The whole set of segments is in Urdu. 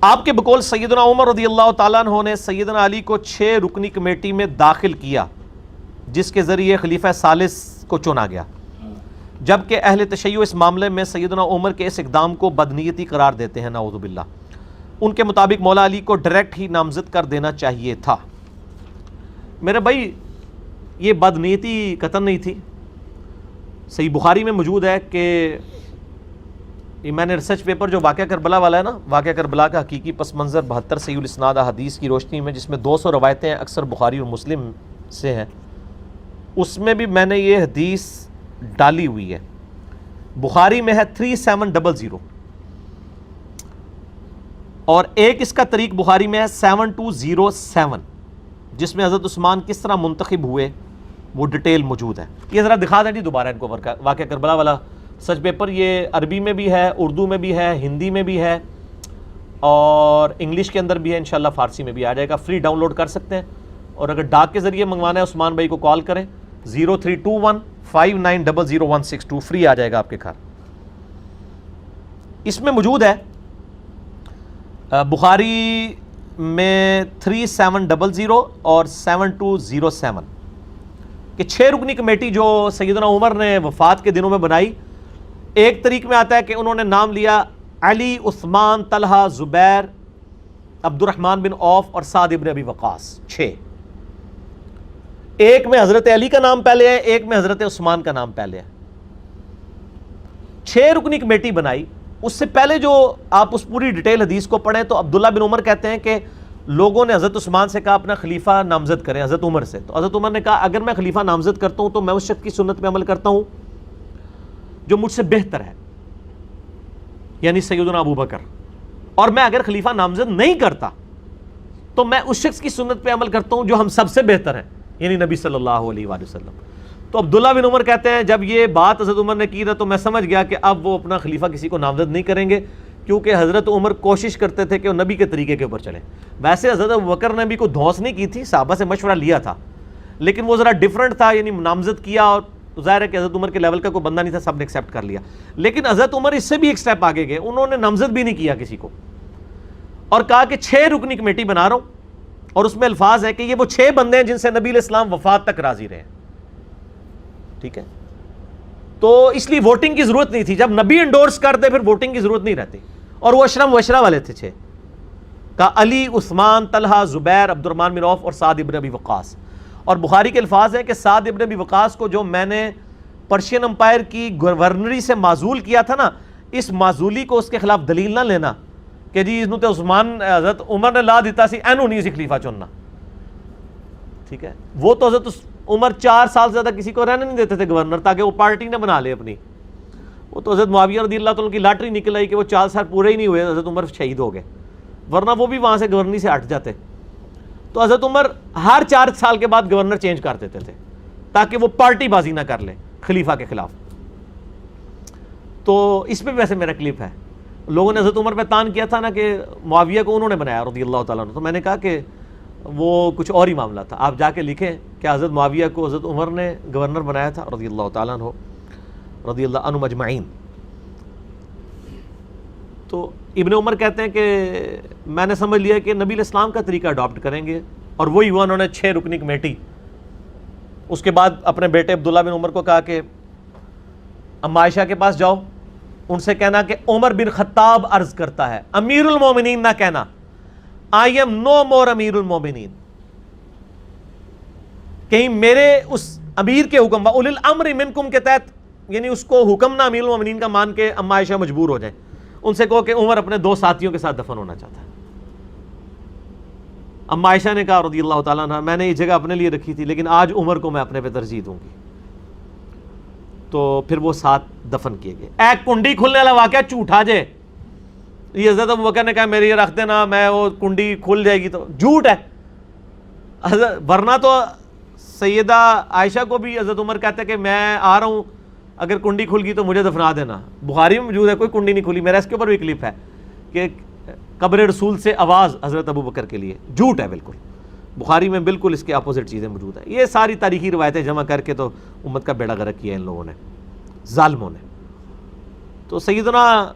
آپ کے بقول سیدنا عمر رضی اللہ تعالیٰ عنہ نے سیدنا علی کو 6 رکنی کمیٹی میں داخل کیا جس کے ذریعے خلیفہ ثالث کو چنا گیا، جبکہ اہل تشیع اس معاملے میں سیدنا عمر کے اس اقدام کو بدنیتی قرار دیتے ہیں، نعوذ باللہ۔ ان کے مطابق مولا علی کو ڈائریکٹ ہی نامزد کر دینا چاہیے تھا۔ میرے بھائی یہ بدنیتی قطعاً نہیں تھی، صحیح بخاری میں موجود ہے کہ یہ میں نے ریسرچ پیپر جو واقعہ کربلا والا ہے نا، واقعہ کربلا کا حقیقی پس منظر 72 صحیح الاسناد حدیث کی روشنی میں، جس میں 200 روایتیں ہیں، اکثر بخاری اور مسلم سے ہیں، اس میں بھی میں نے یہ حدیث ڈالی ہوئی ہے۔ بخاری میں ہے 3700 اور ایک اس کا طریق بخاری میں ہے 7207 جس میں حضرت عثمان کس طرح منتخب ہوئے وہ ڈیٹیل موجود ہے۔ یہ ذرا دکھا دیں جی دوبارہ ان کو واقعہ کربلا والا سچ پیپر، یہ عربی میں بھی ہے، اردو میں بھی ہے، ہندی میں بھی ہے اور انگلش کے اندر بھی ہے، انشاءاللہ فارسی میں بھی آ جائے گا، فری ڈاؤن لوڈ کر سکتے ہیں۔ اور اگر ڈاک کے ذریعے منگوانا ہے عثمان بھائی کو کال کریں 032159000162، فری آ جائے گا آپ کے گھر۔ اس میں موجود ہے بخاری میں 3700 اور 7207 کہ 6 رکنی کمیٹی جو سیدنا عمر نے وفات کے دنوں میں بنائی، ایک طریق میں آتا ہے کہ انہوں نے نام لیا علی، عثمان، طلحہ، زبیر، عبد الرحمن بن عوف اور سعد ابن ابی وقاص، 6۔ ایک میں حضرت علی کا نام پہلے ہے، ایک میں حضرت عثمان کا نام پہلے ہے۔ 6 رکنی کمیٹی بنائی۔ اس سے پہلے جو آپ اس پوری ڈیٹیل حدیث کو پڑھیں تو عبداللہ بن عمر کہتے ہیں کہ لوگوں نے حضرت عثمان سے کہا اپنا خلیفہ نامزد کریں، حضرت عمر سے، تو حضرت عمر نے کہا اگر میں خلیفہ نامزد کرتا ہوں تو میں اس شخص کی سنت پہ عمل کرتا ہوں جو مجھ سے بہتر ہے، یعنی سیدنا ابو بکر، اور میں اگر خلیفہ نامزد نہیں کرتا تو میں اس شخص کی سنت پہ عمل کرتا ہوں جو ہم سب سے بہتر ہیں، یعنی نبی صلی اللہ علیہ وآلہ وسلم۔ تو عبداللہ بن عمر کہتے ہیں جب یہ بات حضرت عمر نے کی تھا تو میں سمجھ گیا کہ اب وہ اپنا خلیفہ کسی کو نامزد نہیں کریں گے، کیونکہ حضرت عمر کوشش کرتے تھے کہ وہ نبی کے طریقے کے اوپر چلیں۔ ویسے حضرت ابوبکر نے بھی کوئی دھونس نہیں کی تھی، صحابہ سے مشورہ لیا تھا، لیکن وہ ذرا ڈیفرنٹ تھا، یعنی نامزد کیا اور ظاہر ہے کہ حضرت عمر کے لیول کا کوئی بندہ نہیں تھا، سب نے ایکسیپٹ کر لیا۔ لیکن حضرت عمر اس سے بھی ایک سٹیپ آگے گئے، انہوں نے نامزد بھی نہیں کیا کسی کو، اور کہا کہ 6 رکنی کمیٹی بنا رہا ہوں، اور اس میں الفاظ ہے کہ یہ وہ 6 بندے ہیں جن سے نبی علیہ السلام وفات تک راضی رہے، ٹھیک ہے؟ تو اس لیے ووٹنگ کی ضرورت نہیں تھی، جب نبی انڈورس کر دے پھر ووٹنگ کی ضرورت نہیں رہتی، اور وہ اشرم وشرا والے تھے 6 کا، علی، عثمان، طلحہ، زبیر، عبد الرحمن بن عوف اور سعد ابن ابی وقاص۔ اور بخاری کے الفاظ ہیں کہ سعد ابن ابی وقاص کو جو میں نے پرشین امپائر کی گورنری سے معزول کیا تھا نا، اس معزولی کو اس کے خلاف دلیل نہ لینا کہ جی اس تے عثمان حضرت عمر نے لا دیتا سی اینو نہیں سی خلیفہ چننا، ٹھیک ہے؟ وہ تو حضرت عمر 4 سال سے زیادہ کسی کو رہنے نہیں دیتے تھے گورنر، تاکہ وہ پارٹی نہ بنا لے اپنی۔ وہ تو حضرت معاویہ رضی اللہ تعالیٰ کی لاٹری نکل آئی کہ وہ 4 سال پورے ہی نہیں ہوئے، حضرت عمر شہید ہو گئے، ورنہ وہ بھی وہاں سے گورنری سے ہٹ جاتے۔ تو حضرت عمر ہر 4 سال کے بعد گورنر چینج کر دیتے تھے تاکہ وہ پارٹی بازی نہ کر لے خلیفہ کے خلاف۔ تو اس پہ ویسے میرا کلپ ہے، لوگوں نے حضرت عمر پہ تان کیا تھا نا کہ معاویہ کو انہوں نے بنایا رضی اللہ تعالیٰ عنہ، تو میں نے کہا کہ وہ کچھ اور ہی معاملہ تھا، آپ جا کے لکھیں کہ حضرت معاویہ کو حضرت عمر نے گورنر بنایا تھا رضی اللہ تعالیٰ عنہ، رضی اللہ عنہم اجمعین۔ تو ابن عمر کہتے ہیں کہ میں نے سمجھ لیا کہ نبی علیہ السلام کا طریقہ اڈاپٹ کریں گے، اور وہی ہوا، انہوں نے 6 رکنی کمیٹی۔ اس کے بعد اپنے بیٹے عبداللہ بن عمر کو کہا کہ اما عائشہ کے پاس جاؤ، ان سے کہنا کہ عمر بن خطاب عرض کرتا ہے، امیر المومنین نہ کہنا، I am no more امیر المومنین، کہیں میرے اس امیر کے حکم اولي الامر منکم کے تحت، یعنی اس کو حکم نہ امیر المومنین کا مان کے اما عائشہ مجبور ہو جائیں، ان سے کہو کہ عمر اپنے 2 ساتھیوں کے ساتھ دفن ہونا چاہتا ہے۔ اما عائشہ نے کہا رضی اللہ تعالیٰ عنہ میں نے یہ جگہ اپنے لیے رکھی تھی، لیکن آج عمر کو میں اپنے پہ ترجیح دوں گی۔ تو پھر وہ ساتھ دفن کیے گئے۔ ایک کنڈی کھلنے والا واقعہ جھوٹا جے، یہ حضرت ابوبکر نے کہا میری یہ رکھ دینا، میں وہ کنڈی کھل جائے گی، تو جھوٹ ہے۔ ورنہ تو سیدہ عائشہ کو بھی حضرت عمر کہتے ہیں کہ میں آ رہا ہوں، اگر کنڈی کھل گئی تو مجھے دفنا دینا۔ بخاری میں موجود ہے، کوئی کنڈی نہیں کھلی، میرا اس کے اوپر بھی کلپ ہے کہ قبر رسول سے آواز حضرت ابوبکر کے لیے، جھوٹ ہے بالکل۔ بخاری میں بالکل اس کے اپوزٹ چیزیں موجود ہیں۔ یہ ساری تاریخی روایتیں جمع کر کے تو امت کا بیڑا غرق کیا ان لوگوں نے، ظالموں نے۔ تو سیدنا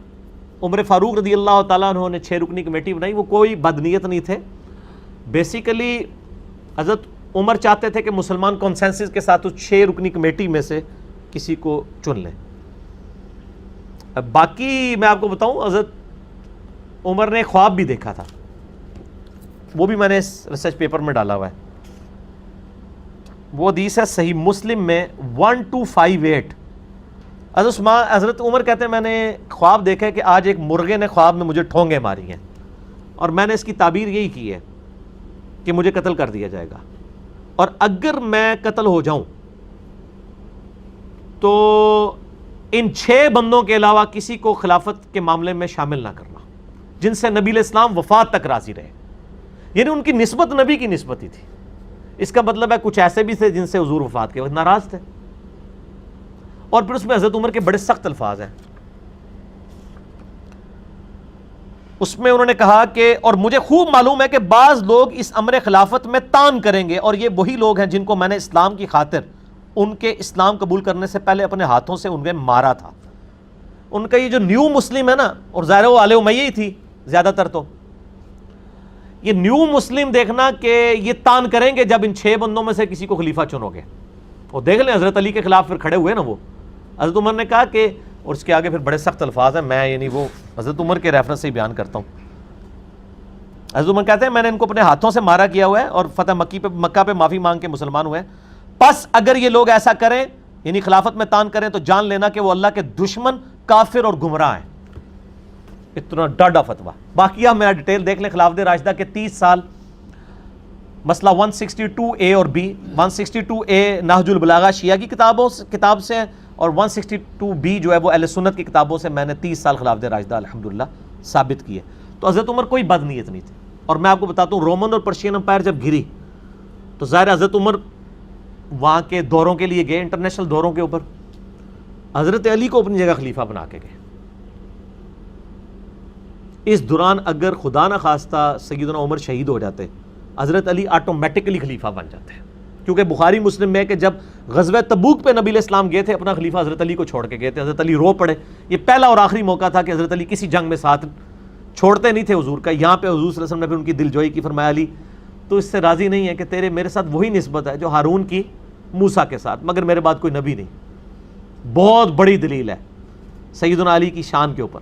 عمر فاروق رضی اللہ تعالیٰ عنہ نے 6 رکنی کمیٹی بنائی، وہ کوئی بدنیت نہیں تھے. بیسیکلی حضرت عمر چاہتے تھے کہ مسلمان کنسنسس کے ساتھ اس 6 رکنی کمیٹی میں سے کسی کو چن لیں. اب باقی میں آپ کو بتاؤں، حضرت عمر نے خواب بھی دیکھا تھا، وہ بھی میں نے اس ریسرچ پیپر میں ڈالا ہوا ہے. وہ حدیث ہے صحیح مسلم میں 1258. حضرت عمر کہتے ہیں میں نے خواب دیکھا ہے کہ آج ایک مرغے نے خواب میں مجھے ٹھونگے ماری ہیں، اور میں نے اس کی تعبیر یہی کی ہے کہ مجھے قتل کر دیا جائے گا، اور اگر میں قتل ہو جاؤں تو ان 6 بندوں کے علاوہ کسی کو خلافت کے معاملے میں شامل نہ کرنا جن سے نبی علیہ السلام وفات تک راضی رہے. یعنی ان کی نسبت نبی کی نسبت ہی تھی. اس کا مطلب ہے کچھ ایسے بھی تھے جن سے حضور وفات کے وقت ناراض تھے. اور پھر اس میں حضرت عمر کے بڑے سخت الفاظ ہیں. اس میں انہوں نے کہا کہ اور مجھے خوب معلوم ہے کہ بعض لوگ اس امر خلافت میں تان کریں گے، اور یہ وہی لوگ ہیں جن کو میں نے اسلام کی خاطر ان کے اسلام قبول کرنے سے پہلے اپنے ہاتھوں سے انہیں مارا تھا. ان کا یہ جو نیو مسلم ہے نا، اور ظاہر وہ آل امیہ ہی تھی زیادہ تر، تو یہ نیو مسلم دیکھنا کہ یہ تان کریں گے جب ان 6 بندوں میں سے کسی کو خلیفہ چنو گے. اور دیکھ لیں حضرت علی کے خلاف پھر کھڑے ہوئے نا وہ. حضرت عمر نے کہا کہ، اور اس کے آگے پھر بڑے سخت الفاظ ہیں، میں یعنی وہ حضرت عمر کے ریفرنس سے ہی بیان کرتا ہوں. حضرت عمر کہتے ہیں میں نے ان کو اپنے ہاتھوں سے مارا کیا ہوا ہے اور فتح مکہ پہ معافی مانگ کے مسلمان ہوئے. پس اگر یہ لوگ ایسا کریں یعنی خلافت میں تان کریں تو جان لینا کہ وہ اللہ کے دشمن، کافر اور گمراہ ہیں. اتنا ڈاڈا فتویٰ. باقی آپ میرا ڈیٹیل دیکھ لیں. خلافت راشدہ کے 30 سال مسئلہ 162A اور B. 162A نہج البلاغہ شیعہ کی کتاب سے ہے، اور 162B جو ہے وہ اہل سنت کی کتابوں سے میں نے 30 سال خلافت راشدہ الحمدللہ ثابت کی ہے. تو حضرت عمر کوئی بد نیت نہیں تھی. اور میں آپ کو بتاتا ہوں رومن اور پرشین امپائر جب گری تو ظاہر حضرت عمر وہاں کے دوروں کے لیے گئے، انٹرنیشنل دوروں کے اوپر. حضرت علی کو اپنی جگہ خلیفہ بنا کے گئے. اس دوران اگر خدا نہ خواستہ سیدنا عمر شہید ہو جاتے، حضرت علی آٹومیٹکلی خلیفہ بن جاتے ہیں. کیونکہ بخاری مسلم میں کہ جب غزوہ تبوک پہ نبی علیہ السلام گئے تھے اپنا خلیفہ حضرت علی کو چھوڑ کے گئے تھے. حضرت علی رو پڑے. یہ پہلا اور آخری موقع تھا کہ حضرت علی کسی جنگ میں ساتھ چھوڑتے نہیں تھے حضور کا. یہاں پہ حضور صلی اللہ علیہ وسلم نے پھر ان کی دل جوئی کی. فرمایا علی تو اس سے راضی نہیں ہے کہ تیرے میرے ساتھ وہی نسبت ہے جو ہارون کی موسیٰ کے ساتھ، مگر میرے بعد کوئی نبی نہیں. بہت بڑی دلیل ہے سیدنا علی کی شان کے اوپر.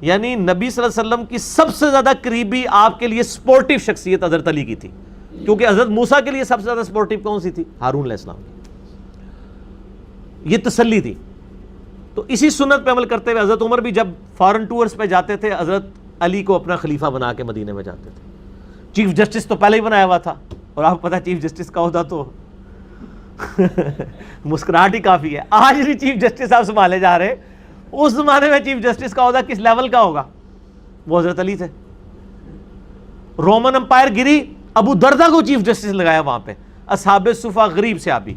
یعنی نبی صلی اللہ علیہ وسلم کی سب سے زیادہ قریبی آپ کے لیے سپورٹیو شخصیت حضرت علی کی تھی، کیونکہ حضرت موسیٰ کے لیے سب سے زیادہ سپورٹیو کون سی تھی؟ ہارون علیہ السلام کی. یہ تسلی تھی. تو اسی سنت پہ عمل کرتے ہوئے حضرت عمر بھی جب فارن ٹورز پہ جاتے تھے حضرت علی کو اپنا خلیفہ بنا کے مدینے میں جاتے تھے. چیف جسٹس تو پہلے ہی بنایا ہوا تھا، اور آپ کو پتا چیف جسٹس کا عہدہ تو مسکراہٹ ہی کافی ہے. آج بھی چیف جسٹس آپ سنبھالے جا رہے، اس زمانے میں چیف جسٹس کا عہدہ کس لیول کا ہوگا؟ وہ حضرت علی تھے. رومن امپائر گری، ابو دردہ کو چیف جسٹس لگایا وہاں پہ، اصحاب صفا غریب صحابی.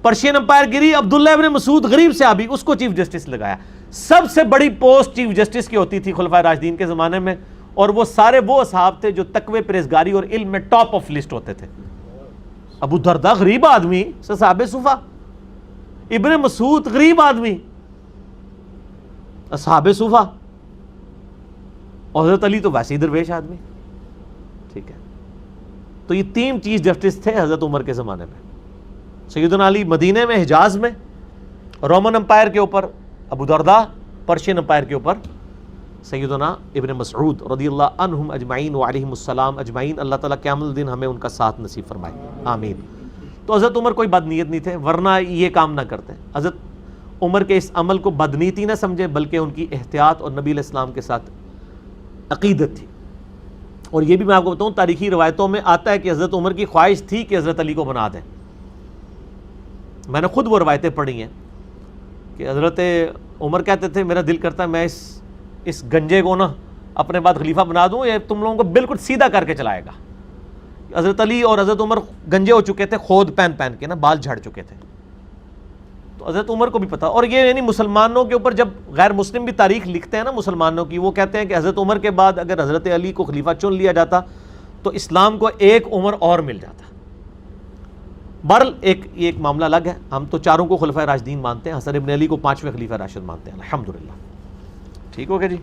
پرشین امپائر گری، عبداللہ ابن مسعود غریب صحابی، اس کو چیف جسٹس لگایا. سب سے بڑی پوسٹ چیف جسٹس کی ہوتی تھی خلفائے راشدین کے زمانے میں، اور وہ سارے وہ اصحاب تھے جو تقوی، پرہیزگاری اور علم میں ٹاپ آف لسٹ ہوتے تھے. ابو دردہ غریب آدمی، صحابہ صفا. ابن مسعود غریب آدمی، اصحاب صفا. اور حضرت علی تو ویسے ہی درویش آدمی. ٹھیک ہے. تو یہ 3 چیف جسٹس تھے حضرت عمر کے زمانے میں. سیدنا علی مدینے میں، حجاز میں، رومن امپائر کے اوپر ابو دردہ، پرشین امپائر کے اوپر سیدنا ابن مسعود رضی اللہ عنہم اجمعین وعلیہم السلام اجمعین. اللہ تعالیٰ قیامت الدین ہمیں ان کا ساتھ نصیب فرمائے، آمین. تو حضرت عمر کوئی بد نیت نہیں تھے، ورنہ یہ کام نہ کرتے. حضرت عمر کے اس عمل کو بدنیتی نہ سمجھے، بلکہ ان کی احتیاط اور نبی علیہ السلام کے ساتھ عقیدت تھی. اور یہ بھی میں آپ کو بتاؤں تاریخی روایتوں میں آتا ہے کہ حضرت عمر کی خواہش تھی کہ حضرت علی کو بنا دیں. میں نے خود وہ روایتیں پڑھی ہیں کہ حضرت عمر کہتے تھے میرا دل کرتا ہے میں اس گنجے کو نا اپنے بعد خلیفہ بنا دوں، یہ تم لوگوں کو بالکل سیدھا کر کے چلائے گا. حضرت علی اور حضرت عمر گنجے ہو چکے تھے، خود پہن کے نا بال جھڑ چکے تھے. تو حضرت عمر کو بھی پتا. اور یہ یعنی مسلمانوں کے اوپر جب غیر مسلم بھی تاریخ لکھتے ہیں نا مسلمانوں کی، وہ کہتے ہیں کہ حضرت عمر کے بعد اگر حضرت علی کو خلیفہ چن لیا جاتا تو اسلام کو ایک عمر اور مل جاتا. بہرحال ایک معاملہ الگ ہے. ہم تو چاروں کو خلفائے راشدین مانتے ہیں، حسن ابن علی کو 5ویں خلیفہ راشد مانتے ہیں الحمدللہ. ٹھیک ہو گیا جی.